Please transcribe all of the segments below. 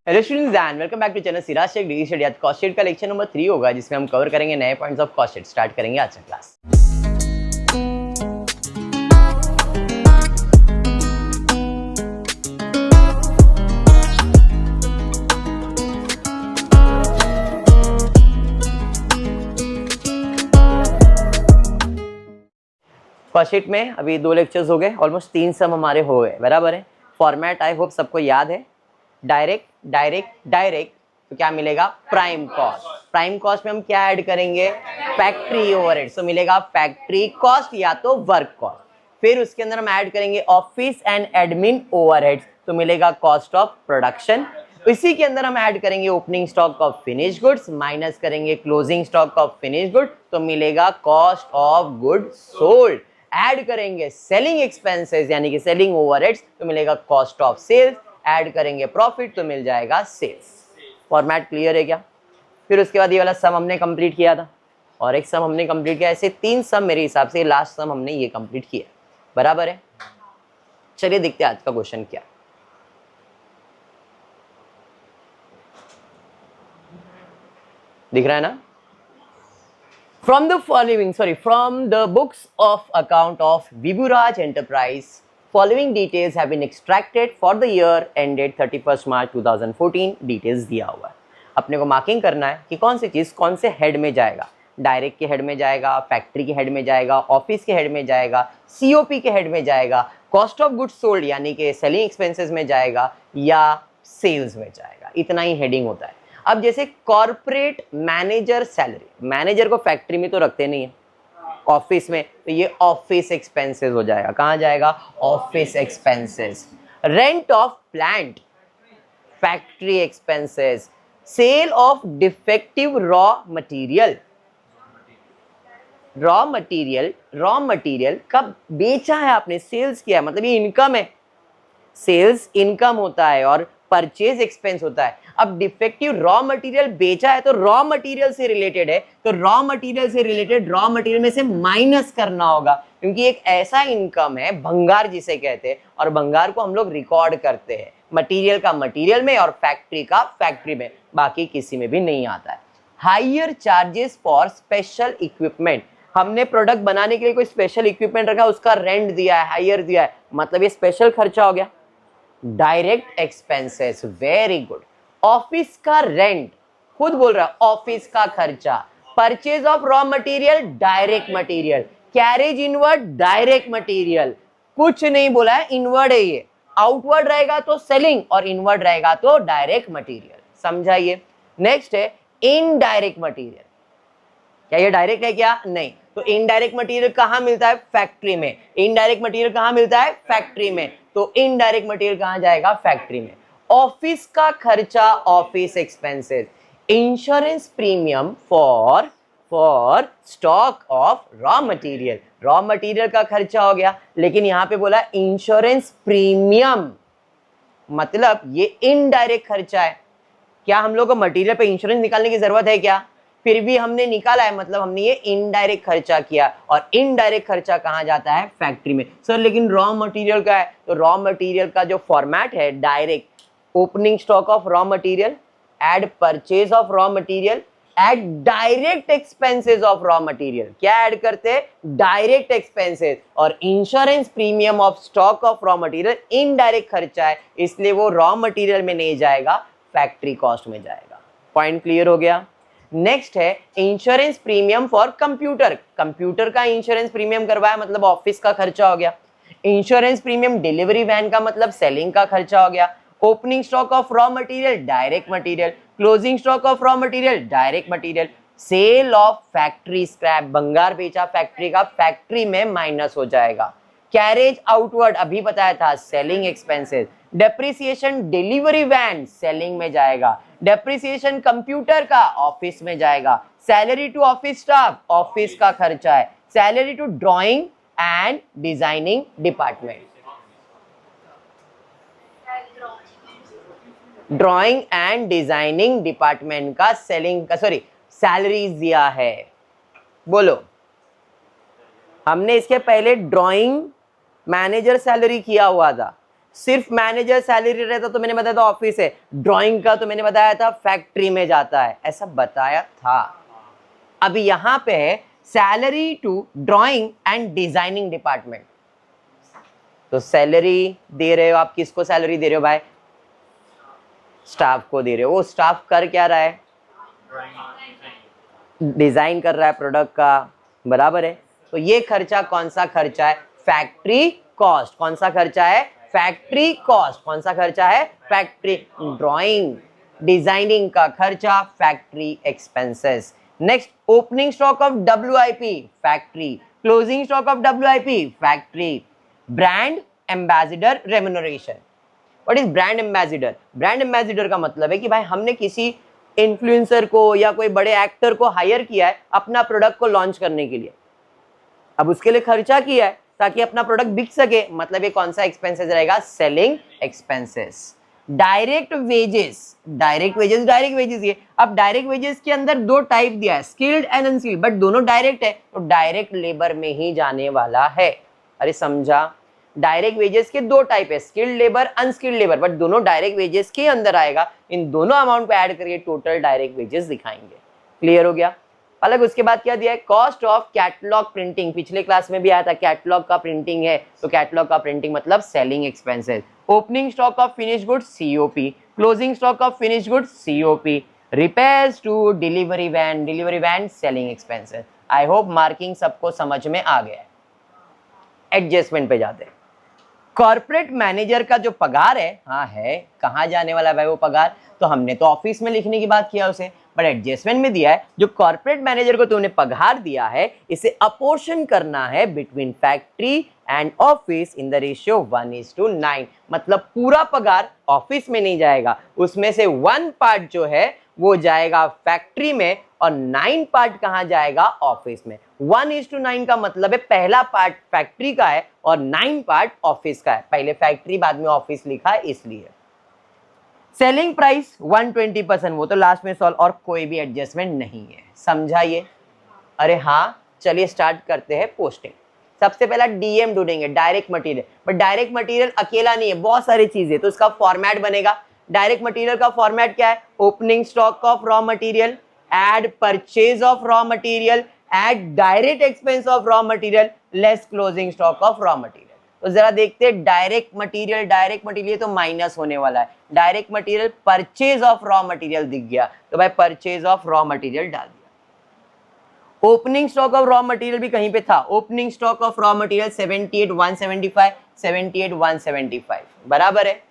Hello students and welcome back to channel Siraj Shaikh degree study. आज cost sheet का lecture number 3 होगा जिसमें हम कवर करेंगे नए points of cost sheet. Start करेंगे आज का क्लास। कॉस्ट शीट में अभी 2 लेक्चर्स हो गए, ऑलमोस्ट 3 सम हमारे हो गए, बराबर है। फॉर्मेट आई होप सबको याद है। डायरेक्ट डायरेक्ट डायरेक्ट तो क्या मिलेगा? Prime cost. प्राइम कॉस्ट में हम क्या ऐड करेंगे? Factory overhead. तो मिलेगा फैक्ट्री कॉस्ट या तो वर्क कॉस्ट। फिर उसके अंदर हम ऐड करेंगे ऑफिस एंड एडमिन ओवरहेड्स, तो मिलेगा कॉस्ट ऑफ प्रोडक्शन। इसी के अंदर हम ऐड करेंगे opening stock of finish goods minus करेंगे closing stock of finish good, तो मिलेगा cost of good sold. Add करेंगे सेलिंग एक्सपेंसेस यानी कि सेलिंग ओवरहेड्स, तो मिलेगा कॉस्ट ऑफ सेल्स। ऐड करेंगे प्रॉफिट तो मिल जाएगा सेल्स। फॉर्मेट क्लियर है क्या? फिर उसके बाद ये वाला सम हमने कंप्लीट किया था और एक सम हमने कंप्लीट किया। ऐसे 3 सम मेरे हिसाब से लास्ट सम हमने ये कंप्लीट किया, बराबर है। चलिए देखते हैं आज का क्वेश्चन क्या। दिख रहा है ना? From the books of account of Vibhuraj Enterprise, following details have been extracted for the year ended 31st March 2014. Details दिया हुआ है, अपने को मार्किंग करना है कि कौन सी चीज़ कौन से हेड में जाएगा। डायरेक्ट के हेड में जाएगा, फैक्ट्री के हेड में जाएगा, ऑफिस के हेड में जाएगा, सीओपी के हेड में जाएगा, कॉस्ट ऑफ गुड्स सोल्ड यानी कि सेलिंग एक्सपेंसेस में जाएगा या सेल्स में जाएगा। इतना ही हेडिंग होता है। अब जैसे कॉर्पोरेट मैनेजर सैलरी, मैनेजर को फैक्ट्री में तो रखते नहीं है, ऑफिस में, तो ये ऑफिस एक्सपेंसेस हो जाएगा। कहां जाएगा? Office expenses. Rent of plant, factory expenses. Sale of defective raw material, raw material कब बेचा है आपने, सेल्स किया है, मतलब ये इनकम है। सेल्स इनकम होता है और परचेज एक्सपेंस होता है। अब डिफेक्टिव रॉ मटेरियल बेचा है तो रॉ मटेरियल से रिलेटेड है, तो रॉ मटेरियल से रिलेटेड रॉ मटेरियल में से माइनस करना होगा, क्योंकि एक ऐसा इनकम है भंगार जिसे कहते हैं, और भंगार को हम लोग रिकॉर्ड करते हैं मटेरियल का मटेरियल में और फैक्ट्री का फैक्ट्री में, बाकी किसी में भी नहीं आता है। Higher charges for special equipment, हमने प्रोडक्ट बनाने के लिए कोई स्पेशल इक्विपमेंट रखा, उसका रेंट दिया है, हायर दिया है, मतलब ये स्पेशल खर्चा हो गया। Direct expenses, very good. Office का रेंट, खुद बोल रहा है ऑफिस का खर्चा। Purchase of raw material, direct material. Carriage inward, direct material. कुछ नहीं बोला है, इनवर्ड है ये। आउटवर्ड रहेगा तो सेलिंग और इनवर्ड रहेगा तो डायरेक्ट मटेरियल। समझाइए। नेक्स्ट है इनडायरेक्ट मटेरियल। क्या ये डायरेक्ट है क्या? नहीं। तो इनडायरेक्ट मटेरियल कहां मिलता है? फैक्ट्री में। इनडायरेक्ट मटेरियल कहां मिलता है? फैक्ट्री में। तो इनडायरेक्ट मटेरियल कहां जाएगा? फैक्ट्री में। ऑफिस का खर्चा, office expenses. Insurance premium for stock of raw material, raw material का खर्चा हो गया, लेकिन यहां पे बोला इंश्योरेंस प्रीमियम, मतलब ये इनडायरेक्ट खर्चा है। क्या हम लोग को मटेरियल पे इंश्योरेंस निकालने की जरूरत है क्या? फिर भी हमने निकाला है, मतलब हमने ये इनडायरेक्ट खर्चा किया, और इनडायरेक्ट खर्चा कहां जाता है? फैक्ट्री में। सर लेकिन रॉ मटेरियल का है, तो रॉ मटेरियल का जो फॉर्मेट है direct, opening stock of raw material, add purchase of raw material, add direct expenses of raw material. क्या ऐड करते हैं? Direct expenses. और insurance premium of stock of raw material indirect खर्चा है, इसलिए वो रॉ मटेरियल में नहीं जाएगा, फैक्ट्री कॉस्ट में जाएगा। पॉइंट क्लियर हो गया? नेक्स्ट है insurance premium for computer. Computer का इंश्योरेंस प्रीमियम करवाया, मतलब ऑफिस का खर्चा हो गया। इंश्योरेंस प्रीमियम डिलीवरी वैन का, मतलब सेलिंग का खर्चा हो गया। Opening stock of raw material, direct material. Closing stock of raw material, direct material. Sale of factory scrap, भंगार बेचा फैक्ट्री का, फैक्ट्री में माइनस हो जाएगा। कैरेज आउटवर्ड अभी बताया था, selling expenses. Depreciation delivery van, selling में जाएगा। डेप्रिसिएशन कंप्यूटर का, ऑफिस में जाएगा। Salary to office staff, office का खर्चा है। Salary to drawing and designing department, drawing and designing department का सेलिंग का, सॉरी सैलरीज दिया है। बोलो, हमने इसके पहले ड्राइंग मैनेजर सैलरी किया हुआ था, सिर्फ मैनेजर सैलरी रहता तो मैंने बताया था ऑफिस है, ड्राइंग का तो मैंने बताया था फैक्ट्री में जाता है, ऐसा बताया था। अभी यहां पे है salary to drawing and designing department. तो सैलरी दे रहे हो आप, किसको सैलरी दे रहे हो भाई? स्टाफ को दे रहे हो। वो स्टाफ कर क्या रहा है? डिजाइन कर रहा है प्रोडक्ट का, बराबर है। तो ये खर्चा कौन सा खर्चा है? Factory cost. कौन सा खर्चा है? Factory cost. कौन सा खर्चा है? फैक्ट्री ड्राइंग डिजाइनिंग का खर्चा, factory expenses. Next, opening stock of WIP factory, closing stock of WIP factory. Brand ambassador remuneration. What is brand ambassador? Brand ambassador का मतलब है कि भाई हमने किसी इन्फ्लुएंसर को या कोई बड़े एक्टर को हायर किया है अपना प्रोडक्ट को लॉन्च करने के लिए, अब उसके लिए खर्चा किया है ताकि अपना प्रोडक्ट बिक सके, मतलब ये कौन सा एक्सपेंसेस रहेगा? Selling expenses. Direct wages, direct wages, direct wages ये। अब डायरेक्ट वेजेस के अंदर दो टाइप दिया है, स्किल्ड एंड अनस्किल्ड, बट दोनों डायरेक्ट है तो डायरेक्ट लेबर में ही जाने वाला है। अरे समझा? डायरेक्ट वेजेस के दो टाइप है, skilled labour, unskilled labour, but दोनों डायरेक्ट वेजेस के अंदर आएगा। इन दोनों अमाउंट को ऐड करके टोटल डायरेक्ट वेजेस दिखाएंगे। क्लियर हो गया? अलग उसके बाद क्या दिया है? Cost of catalogue printing. पिछले क्लास में भी आया था, कैटलॉग का प्रिंटिंग है तो कैटलॉग का प्रिंटिंग मतलब selling expenses. Opening stock of finish goods COP, closing stock of finish goods COP, repairs to delivery van selling expenses. I hope marking सबको समझ में आ गया है। एडजस्टमेंट पे जाते हैं। कॉर्पोरेट मैनेजर का जो पगार है, हाँ है, कहाँ जाने वाला है भाई वो पगार? तो हमने तो ऑफिस में लिखने की बात किया उसे, बट एडजस्टमेंट में दिया है जो कॉर्पोरेट मैनेजर को तुमने पगार दिया है इसे अपोर्शन करना है between factory and office in the ratio 1:9। मतलब पूरा पगार ऑफिस में नहीं जाएगा, उसमें से 1 पार्ट जो है वो जाएगा फैक्ट्री में और 9 पार्ट कहाँ जाएगा? ऑफिस में। 1:9 का मतलब है पहला पार्ट फैक्ट्री का है और 9 पार्ट ऑफिस का है। पहले फैक्ट्री बाद में ऑफिस लिखा है इसलिए। सेलिंग प्राइस 120%, वो तो लास्ट में सॉल्व, और कोई भी एडजस्टमेंट नहीं है। समझा ये? अरे हाँ, चलिए स्टार्ट करते हैं पोस्टिंग। सबसे पहला DM ढूंढेंगे, direct material. But direct material अकेला नहीं है, बहुत सारी चीजें, तो इसका फॉर्मेट बनेगा। डायरेक्ट मटेरियल का फॉर्मेट क्या है? Opening stock of raw material, add purchase of raw material, add direct expense of raw material, less closing stock of raw material. तो जरा देखते हैं डायरेक्ट मटेरियल तो माइनस होने वाला है। Direct material purchase of raw material दिख गया तो भाई परचेज ऑफ रॉ मटेरियल डाल दिया। Opening stock of raw material भी कहीं पे था, opening stock of raw material 78,175, 78,175 बराबर है।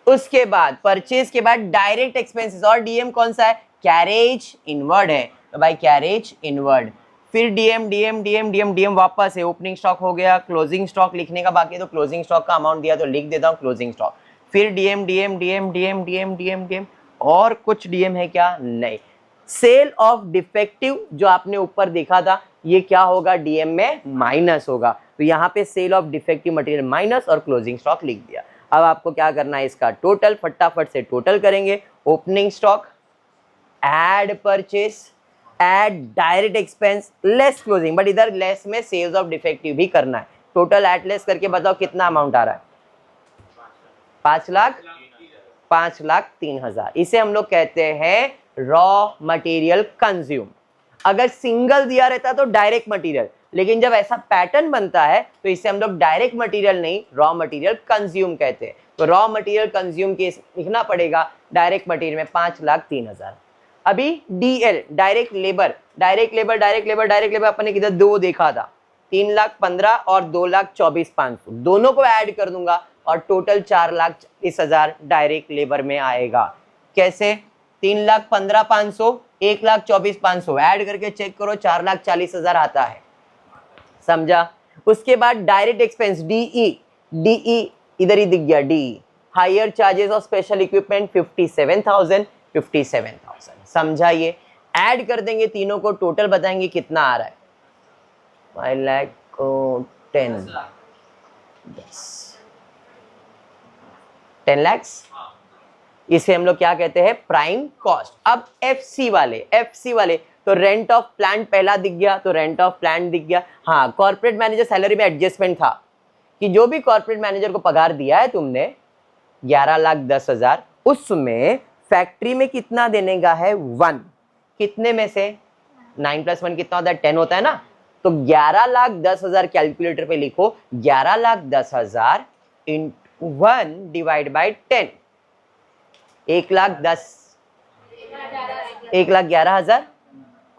उसके बाद परचेज के बाद डायरेक्ट एक्सपेंसेस, और DM कौन सा है? कैरेज इनवर्ड है, तो भाई कैरेज इनवर्ड। फिर DM वापस है, ओपनिंग स्टॉक हो गया, क्लोजिंग स्टॉक लिखने का बाकी है तो क्लोजिंग स्टॉक का अमाउंट दिया तो लिख देता हूँ क्लोजिंग स्टॉक। फिर DM और कुछ DM है क्या? नहीं। सेल ऑफ डिफेक्टिव जो आपने ऊपर देखा था ये क्या होगा? DM में माइनस होगा, तो यहाँ पे sale of defective material minus और क्लोजिंग स्टॉक लिख दिया। अब आपको क्या करना है? इसका टोटल फटाफट से टोटल करेंगे। Opening stock, add purchase, add direct expense, less closing, but इधर लेस में सेल्स ऑफ डिफेक्टिव भी करना है। टोटल एड लेस करके बताओ कितना अमाउंट आ रहा है? 5,03,000। इसे हम लोग कहते हैं रॉ मटेरियल कंज्यूम। अगर सिंगल दिया रहता तो डायरेक्ट मटेरियल, लेकिन जब ऐसा पैटर्न बनता है तो इसे हम लोग डायरेक्ट मटेरियल नहीं रॉ मटेरियल कंज्यूम कहते हैं। तो रॉ मटेरियल कंज्यूम के लिखना पड़ेगा डायरेक्ट मटेरियल में 5,03,000। अभी DL डायरेक्ट लेबर अपन ने किधर 2 देखा था, 3,15,000 और 2,24,500 दोनों को ऐड कर दूंगा और टोटल 4,40,000 डायरेक्ट लेबर में आएगा। कैसे? 3,15,500 1,24,500 ऐड करके चेक करो 4,40,000 आता है। समझा? उसके बाद डायरेक्ट एक्सपेंस DE इधर ही दिख गया, DE higher charges of special equipment 57,000। समझा? ये ऐड कर देंगे तीनों को, टोटल बताएंगे कितना आ रहा है। 10 लाख। इसे हम लोग क्या कहते हैं? Prime cost. अब FC वाले तो रेंट ऑफ प्लांट पहला दिख गया, तो रेंट ऑफ प्लांट दिख गया। हाँ, कॉर्पोरेट मैनेजर सैलरी में एडजस्टमेंट था, कि जो भी कॉर्पोरेट मैनेजर को पगार दिया है तुमने 11,10,000, उसमें फैक्ट्री में कितना देने का है 1, कितने में से 9 + 1 कितना होता है 10 होता है ना, तो 11,10,000 कैलकुलेटर पे लिखो 11,10,000 × 1 / 10, 1,10,000 1,11,000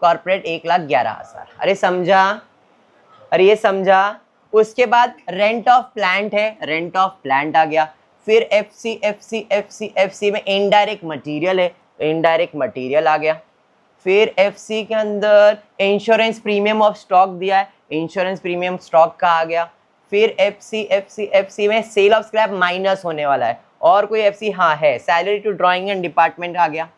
कॉर्पोरेट 1,11,000। अरे समझा, अरे ये समझा। उसके बाद रेंट ऑफ प्लांट है, रेंट ऑफ प्लांट आ गया। फिर एफसी में इनडायरेक्ट मटेरियल है, इनडायरेक्ट मटेरियल आ गया। फिर एफसी के अंदर इंश्योरेंस प्रीमियम ऑफ स्टॉक दिया है, इंश्योरेंस प्रीमियम स्टॉक का आ गया। फिर एफसी में सेल ऑफ स्क्रैप माइनस होने वाला है, और कोई एफसी हाँ है, salary to drawing and department आ गया।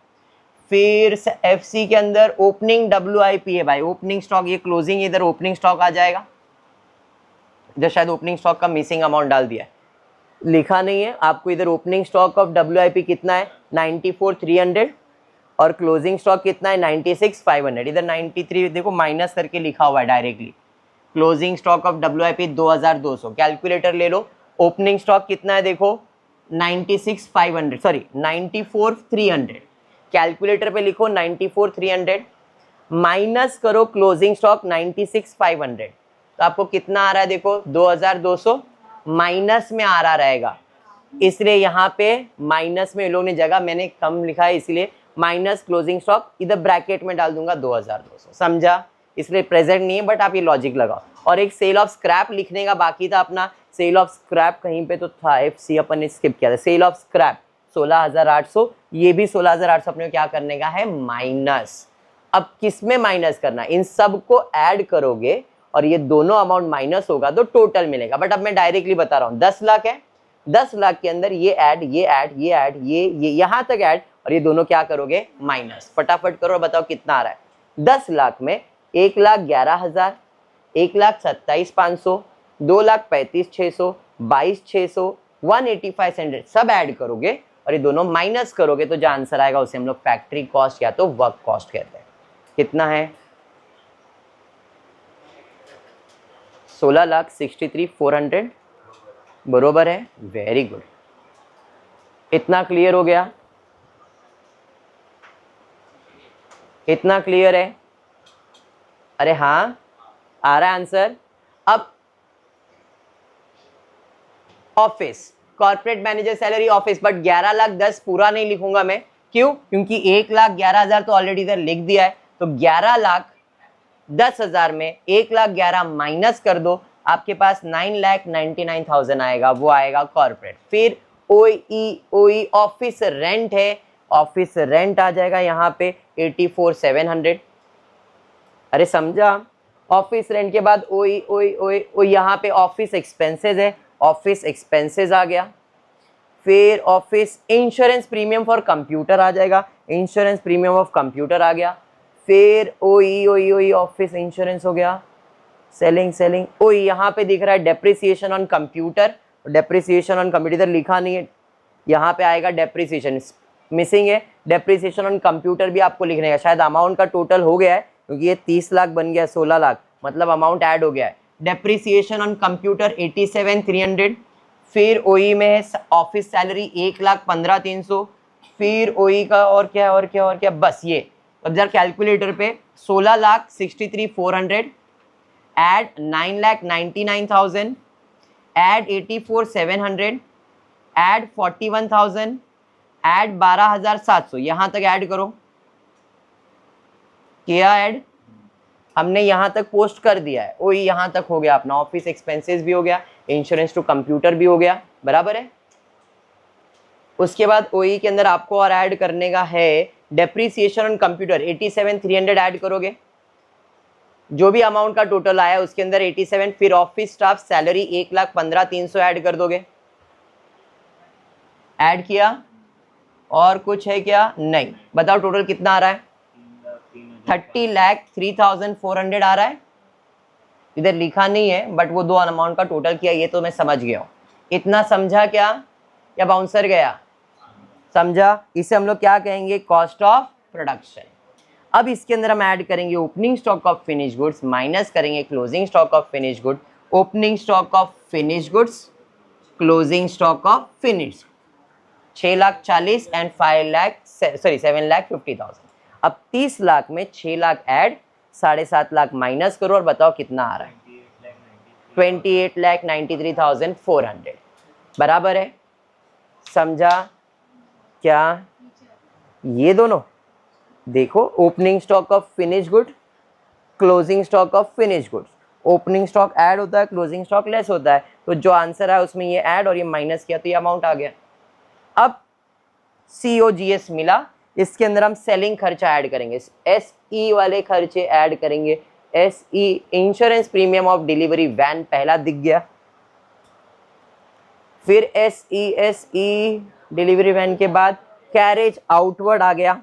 फिर एफसी के अंदर ओपनिंग डब्ल्यूआईपी है भाई, ओपनिंग स्टॉक, ये क्लोजिंग इधर ओपनिंग स्टॉक आ जाएगा, जो शायद ओपनिंग स्टॉक का मिसिंग अमाउंट डाल दिया है, लिखा नहीं है आपको। इधर ओपनिंग स्टॉक ऑफ डब्ल्यूआईपी कितना है 94,300 और क्लोजिंग स्टॉक कितना है 96,500। इधर 93 देखो माइनस करके लिखा हुआ है directly. Closing stock of WIP 2,200, calculator ले लो। ओपनिंग स्टॉक कितना है देखो 96,500, सॉरी 94,300, कैलकुलेटर पे लिखो 94,300 माइनस करो क्लोजिंग स्टॉक 96,500, तो आपको कितना आ रहा है देखो 2,200 माइनस में आ रहा रहेगा, इसलिए यहाँ पे माइनस में लोगों ने जगह मैंने कम लिखा है, इसलिए माइनस क्लोजिंग स्टॉक इधर ब्रैकेट में डाल दूंगा 2,200, समझा। इसलिए प्रेजेंट नहीं है, बट आप ये लॉजिक लगाओ। और एक सेल ऑफ स्क्रैप लिखने का बाकी था अपना, सेल ऑफ स्क्रैप कहीं पे तो था, एफसी अपन ने स्किप किया था। सेल ऑफ स्क्रैप 16,800, ये भी 16,800 अपने को क्या करने का है माइनस। अब किस में माइनस करना, इन सब को ऐड करोगे और ये दोनों अमाउंट माइनस होगा तो टोटल मिलेगा। बट अब मैं डायरेक्टली बता रहा हूँ 10 लाख है, 10 लाख के अंदर ये ऐड ये ऐड ये ऐड ये यहाँ तक ऐड, और ये दोनों क्या करोगे माइनस। फटाफट करो और बताओ कितना आ रहा है। 10 लाख में 1,11,000, 1,27,500, 2,35,600, 22,600, 185,100 सब ऐड करोगे और ये दोनों माइनस करोगे तो जो आंसर आएगा उसे हम लोग फैक्ट्री कॉस्ट या तो वर्क कॉस्ट कहते हैं। कितना है 16,63,400, बरोबर है, वेरी गुड। इतना क्लियर हो गया, इतना क्लियर है, अरे हाँ आ रहा है आंसर। अब office corporate manager salary office, but 11,10,000 पूरा नहीं लिखूंगा मैं, क्यों, क्योंकि 1,11,000 तो ऑलरेडी इधर लिख दिया है, तो 11,10,000 में 1,11,000 माइनस कर दो, आपके पास 9,99,000 आएगा, वो आएगा कॉर्पोरेट। फिर ओई ऑफिस रेंट है, ऑफिस रेंट आ जाएगा यहाँ पे 84,700, अरे समझा। ऑफिस रेंट के बाद ओई यहाँ पे ऑफिस एक्सपेंसेस है, ऑफिस एक्सपेंसेस आ गया। फिर office insurance premium for computer आ जाएगा, इंश्योरेंस प्रीमियम ऑफ कंप्यूटर आ गया। फिर ओई ऑफिस इंश्योरेंस हो गया। सेलिंग ओई यहाँ पे दिख रहा है depreciation on computer, depreciation on computer लिखा नहीं है, यहाँ पे आएगा डेप्रिसिएशन, मिसिंग है। डेप्रिसिएशन ऑन कंप्यूटर भी आपको लिखने का, शायद अमाउंट का टोटल हो गया है क्योंकि ये 30 लाख बन गया 16 लाख, मतलब अमाउंट ऐड हो गया है। Depreciation on computer 87,300। फिर ओई में है ऑफिस सैलरी 1,15,300। फिर ओई का और क्या बस ये। अब जरा कैलकुलेटर पे 16,63,400 ऐड 9,99,000 ऐड 84,700 ऐड 41,000 ऐड 12,700, यहां तक ऐड करो। किया ऐड, हमने यहां तक पोस्ट कर दिया है। ओई यहां तक हो गया अपना, ऑफिस एक्सपेंसेस भी हो गया, इंश्योरेंस टू कंप्यूटर भी हो गया, बराबर है। उसके बाद ओई के अंदर आपको और ऐड करने का है डेप्रिसिएशन ऑन कंप्यूटर 87,300 ऐड करोगे, जो भी अमाउंट का टोटल आया उसके अंदर 87। फिर ऑफिस स्टाफ सैलरी 1,15,300 ऐड कर दोगे, ऐड किया। और कुछ है क्या, नहीं, बताओ टोटल कितना आ रहा है 30,03,400 आ रहा है। इधर लिखा नहीं है बट वो दो अमाउंट का टोटल किया, ये तो मैं समझ गया हूं। इतना समझा क्या, या बाउंसर गया, समझा। इसे हम लोग क्या कहेंगे, कॉस्ट ऑफ प्रोडक्शन। अब इसके अंदर हम ऐड करेंगे opening stock of finish goods minus करेंगे closing stock of finish good. Opening stock of finish goods, closing stock of finish, 6,40,000 and 7,50,000। अब 30 लाख में 6 लाख ऐड, 7.5 लाख माइनस करो और बताओ कितना आ रहा है। 28,93,400 बराबर है। समझा क्या? ये दोनों देखो, opening stock of finish good, closing stock of finish goods, opening stock add होता है, क्लोजिंग स्टॉक लेस होता है, तो जो आंसर है उसमें ये ऐड और ये माइनस किया तो ये अमाउंट आ गया। अब COGS मिला, इसके अंदर हम सेलिंग खर्चा ऐड करेंगे, SE वाले खर्चे ऐड करेंगे। SE insurance premium of delivery van पहला दिख गया, फिर SE डिलीवरी वैन के बाद कैरेज आउटवर्ड आ गया,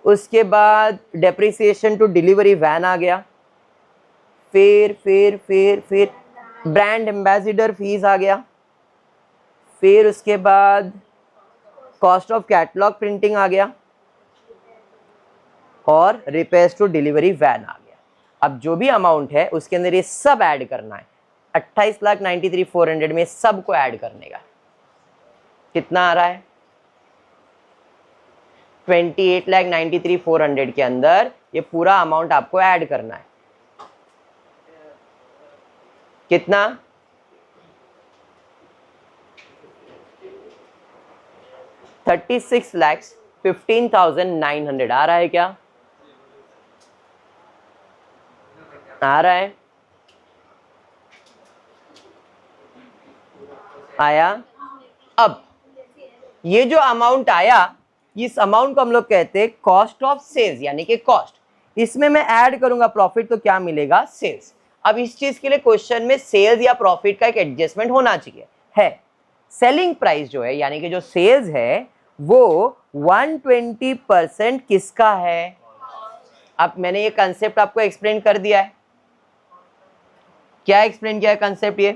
उसके बाद डेप्रिसिएशन टू डिलीवरी वैन आ गया, फिर ब्रांड एम्बेसडर फीस आ गया, फिर उसके बाद कॉस्ट ऑफ कैटलॉग प्रिंटिंग आ गया और रिपेयर्स टू डिलीवरी वैन आ गया। अब जो भी अमाउंट है उसके अंदर ये सब ऐड करना है। 28,93,400 में सबको ऐड करने का कितना आ रहा है? 28,93,400 के अंदर ये पूरा अमाउंट आपको ऐड करना है। कितना? 36,15,900 आ रहा है क्या? आ रहा है? आया? अब ये जो अमाउंट आया, इस अमाउंट को हम लोग कहते हैं कॉस्ट ऑफ सेल्स, यानी कि कॉस्ट। इसमें मैं ऐड करूंगा प्रॉफिट तो क्या मिलेगा? सेल्स। अब इस चीज के लिए क्वेश्चन में सेल्स या प्रॉफिट का एक एडजस्टमेंट होना चाहिए। है सेलिंग प्राइस जो है, यानी कि जो सेल्स है वो 120% किसका है? अब मैंने ये कंसेप्ट आपको एक्सप्लेन कर दिया है। क्या एक्सप्लेन किया है कंसेप्ट? ये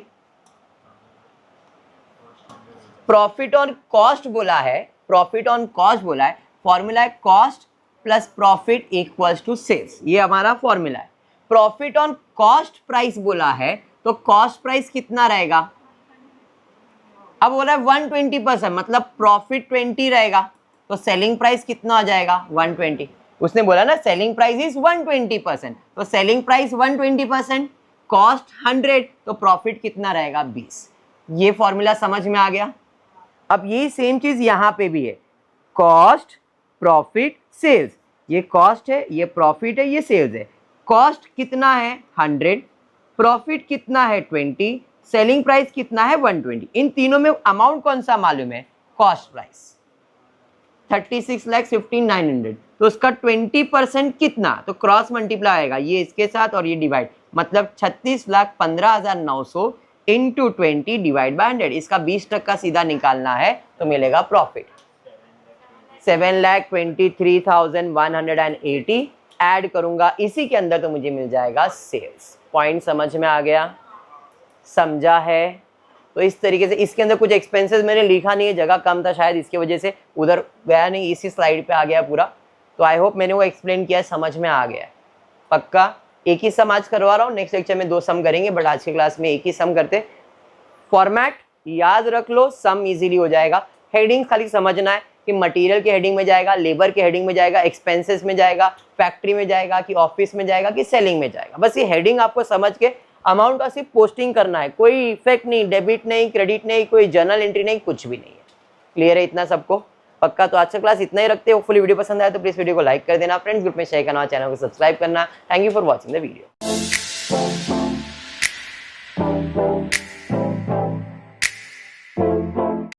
प्रॉफिट ऑन कॉस्ट बोला है, प्रॉफिट ऑन कॉस्ट बोला है। फॉर्मूला है cost plus profit equals to sales, ये हमारा फॉर्मूला है। प्रॉफिट ऑन कॉस्ट प्राइस बोला है तो कॉस्ट प्राइस कितना रहेगा? अब बोला है 120%, मतलब प्रॉफिट 20 रहेगा, तो सेलिंग प्राइस कितना आ जाएगा? 120। उसने बोला ना सेलिंग प्राइस इज 120%, तो सेलिंग प्राइस 120%, कॉस्ट 100, तो प्रॉफिट कितना रहेगा? 20। ये फॉर्मूला समझ में आ गया? अब यही सेम चीज यहां पे भी है, कॉस्ट प्रॉफिट सेल्स। ये कॉस्ट है, ये प्रॉफिट है, ये सेल्स है। कॉस्ट कितना है? 100, प्रॉफिट कितना है? 20, सेलिंग प्राइस कितना है? 120। इन तीनों में अमाउंट कौन सा मालूम है? कॉस्ट प्राइस 36,15,900, तो उसका 20% कितना? तो क्रॉस मल्टीप्लाई आएगा, ये इसके साथ और ये डिवाइड, मतलब 36,15,900 इंटू 20 डिवाइड बाय 100। इसका 20% सीधा निकालना है तो मिलेगा प्रॉफिट 7,23,180। ऐड करूंगा इसी के अंदर तो मुझे मिल जाएगा सेल्स। पॉइंट समझ में आ गया? समझा है? तो इस तरीके से इसके अंदर कुछ एक्सपेंसेस मैंने लिखा नहीं है, जगह कम था शायद, इसकी वजह से उधर गया नहीं, इसी स्लाइड पे आ गया पूरा। तो आई होप मैंने वो एक्सप्लेन किया है, समझ में आ गया। पक्का एक ही सम आज करवा रहा हूँ, नेक्स्ट लेक्चर में 2 सम करेंगे, बट आज की क्लास में एक ही सम करते। फॉर्मेट याद रख लो, सम इजीली हो जाएगा। हेडिंग खाली समझना है कि मटेरियल के हेडिंग में जाएगा, लेबर के हेडिंग में जाएगा, एक्सपेंसेस में जाएगा, फैक्ट्री में जाएगा, कि ऑफिस में जाएगा, कि सेलिंग में जाएगा। बस ये हेडिंग आपको समझ के अमाउंट का सिर्फ पोस्टिंग करना है, कोई इफेक्ट नहीं, डेबिट नहीं, क्रेडिट नहीं, कोई जर्नल एंट्री नहीं, कुछ भी नहीं है। क्लियर है इतना सबको? पक्का। तो आज का क्लास इतना ही रखते हैं। होपफुली वीडियो पसंद आया तो प्लीज वीडियो को लाइक कर देना, फ्रेंड्स ग्रुप में शेयर करना, चैनल को सब्सक्राइब करना। Thank you for watching the video.